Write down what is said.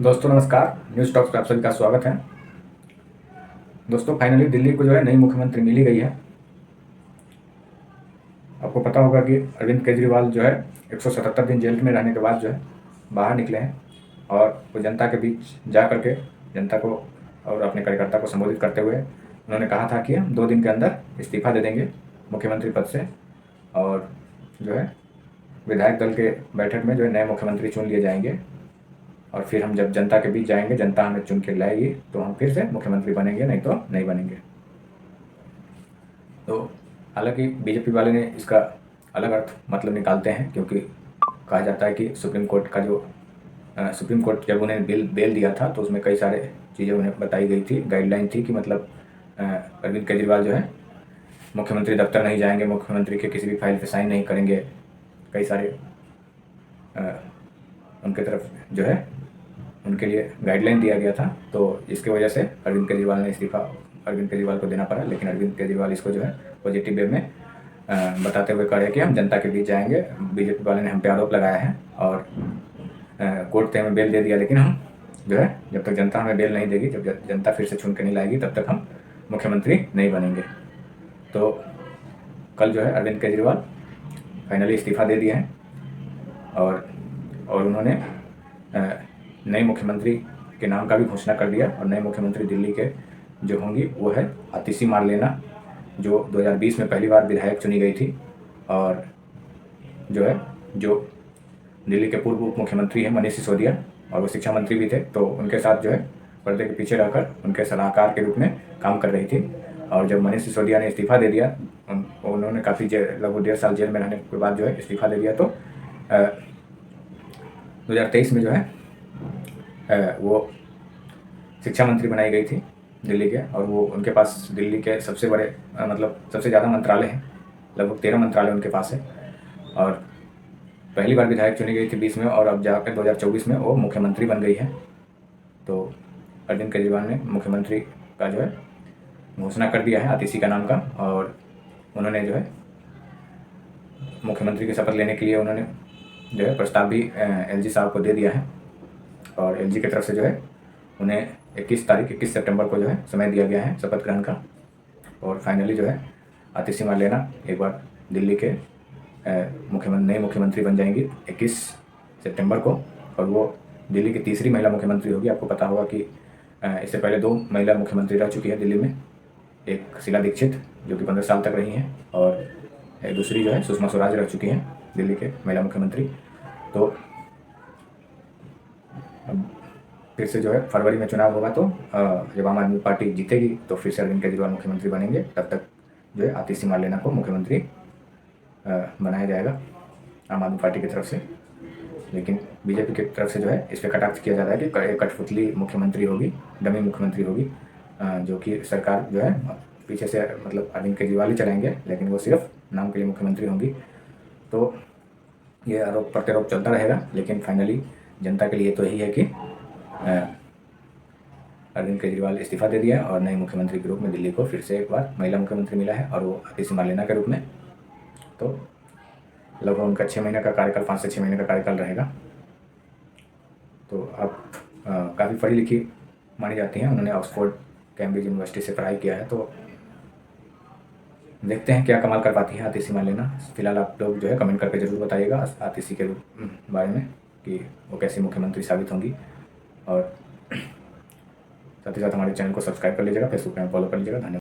दोस्तों नमस्कार, news talks पे आप सभी का स्वागत है। दोस्तों फाइनली दिल्ली को जो है नई मुख्यमंत्री मिली गई है। आपको पता होगा कि अरविंद केजरीवाल जो है 177 दिन जेल में रहने के बाद जो है बाहर निकले हैं और वो जनता के बीच जा करके जनता को और अपने कार्यकर्ता को संबोधित करते हुए उन्होंने कहा था कि हम 2 दिन के अंदर इस्तीफ़ा दे देंगे मुख्यमंत्री पद से और जो है विधायक दल के बैठक में जो है नए मुख्यमंत्री चुन लिए जाएंगे और फिर हम जब जनता के बीच जाएंगे, जनता हमें चुन के लाएगी तो हम फिर से मुख्यमंत्री बनेंगे, नहीं तो नहीं बनेंगे। तो हालांकि बीजेपी वाले ने इसका अलग अर्थ मतलब निकालते हैं, क्योंकि कहा जाता है कि सुप्रीम कोर्ट जब उन्हें बेल दिया था तो उसमें कई सारे चीज़ें उन्हें बताई गई थी, गाइडलाइन थी कि मतलब अरविंद केजरीवाल जो है मुख्यमंत्री दफ्तर नहीं जाएंगे, मुख्यमंत्री के किसी भी फाइल पे साइन नहीं करेंगे, कई सारे उनके तरफ जो है उनके लिए गाइडलाइन दिया गया था। तो इसकी वजह से अरविंद केजरीवाल ने इस्तीफ़ा अरविंद केजरीवाल को देना पड़ा। लेकिन अरविंद केजरीवाल इसको जो है पॉजिटिव वे में बताते हुए कह रहे हैं कि हम जनता के बीच जाएंगे। बीजेपी वाले ने हम पे आरोप लगाया है और कोर्ट ने हमें बेल दे दिया, लेकिन हम जो है जब तक जनता हमें बेल नहीं देगी, जब जनता फिर से चुन के नहीं लाएगी, तब तक हम मुख्यमंत्री नहीं बनेंगे। तो कल जो है अरविंद केजरीवाल फाइनली इस्तीफ़ा दे दिए हैं और उन्होंने नए मुख्यमंत्री के नाम का भी घोषणा कर दिया। और नए मुख्यमंत्री दिल्ली के जो होंगी वो है आतिशी मार्लेना, जो 2020 में पहली बार विधायक चुनी गई थी और जो दिल्ली के पूर्व उप मुख्यमंत्री हैं मनीष सिसोदिया, और वो शिक्षा मंत्री भी थे। तो उनके साथ जो है पर्दे के पीछे रहकर उनके सलाहकार के रूप में काम कर रही थी। और जब मनीष सिसोदिया ने इस्तीफ़ा दे दिया, उन्होंने काफ़ी लगभग 1.5 साल जेल में रहने के बाद जो है इस्तीफ़ा दे दिया, तो 2023 में जो है वो शिक्षा मंत्री बनाई गई थी दिल्ली के। और वो उनके पास दिल्ली के सबसे बड़े मतलब सबसे ज़्यादा मंत्रालय हैं, लगभग 13 मंत्रालय उनके पास है। और पहली बार विधायक चुनी गई थी 20 में और अब जाकर 2024 में वो मुख्यमंत्री बन गई है। तो अरविंद केजरीवाल ने मुख्यमंत्री का जो है घोषणा कर दिया है आतिशी का नाम का, और उन्होंने जो है मुख्यमंत्री की शपथ लेने के लिए उन्होंने जो है प्रस्ताव भी एलजी साहब को दे दिया है। और एलजी की तरफ से जो है उन्हें 21 सितंबर को जो है समय दिया गया है शपथ ग्रहण का। और फाइनली जो है आतिशी मार्लेना एक बार दिल्ली के नए मुख्यमंत्री बन जाएंगी 21 सितंबर को, और वो दिल्ली की तीसरी महिला मुख्यमंत्री होगी। आपको पता होगा कि इससे पहले 2 महिला मुख्यमंत्री रह चुकी है दिल्ली में, एक शीला दीक्षित जो कि 15 साल तक रही हैं, और दूसरी जो है सुषमा स्वराज रह चुकी हैं दिल्ली के महिला मुख्यमंत्री। तो अब फिर से जो है फरवरी में चुनाव होगा, तो जब आम आदमी पार्टी जीतेगी तो फिर से अरविंद केजरीवाल मुख्यमंत्री बनेंगे। तब तक जो है आतिशी मार्लेना को मुख्यमंत्री बनाया जाएगा आम आदमी पार्टी की तरफ से। लेकिन बीजेपी की तरफ से जो है इस पर कटाक्ष किया जा रहा है कि कठपुतली मुख्यमंत्री होगी, डमी मुख्यमंत्री होगी, जो कि सरकार जो है पीछे से मतलब अरविंद केजरीवाल ही चलाएंगे, लेकिन वो सिर्फ नाम के लिए मुख्यमंत्री होंगी। तो ये आरोप प्रत्यारोप चलता रहेगा, लेकिन फाइनली जनता के लिए तो यही है कि अरविंद केजरीवाल इस्तीफ़ा दे दिया और नए मुख्यमंत्री के रूप में दिल्ली को फिर से एक बार महिला मुख्यमंत्री मिला है, और वो आतिशी मार्लेना के रूप में। तो लगभग उनका 6 महीने का कार्यकाल, 5 से 6 महीने का कार्यकाल रहेगा। तो अब काफ़ी पढ़ी लिखी मानी जाती हैं, उन्होंने ऑक्सफोर्ड कैम्ब्रिज यूनिवर्सिटी से पढ़ाई किया है। तो देखते हैं क्या कमाल कर पाती है आतिशी मार्लेना। फिलहाल आप लोग जो है कमेंट करके ज़रूर बताइएगा आतिशी के बारे में कि वो कैसी मुख्यमंत्री साबित होंगी। और साथ ही साथ हमारे चैनल को सब्सक्राइब कर लीजिएगा, फेसबुक पे फॉलो कर लीजिएगा। धन्यवाद।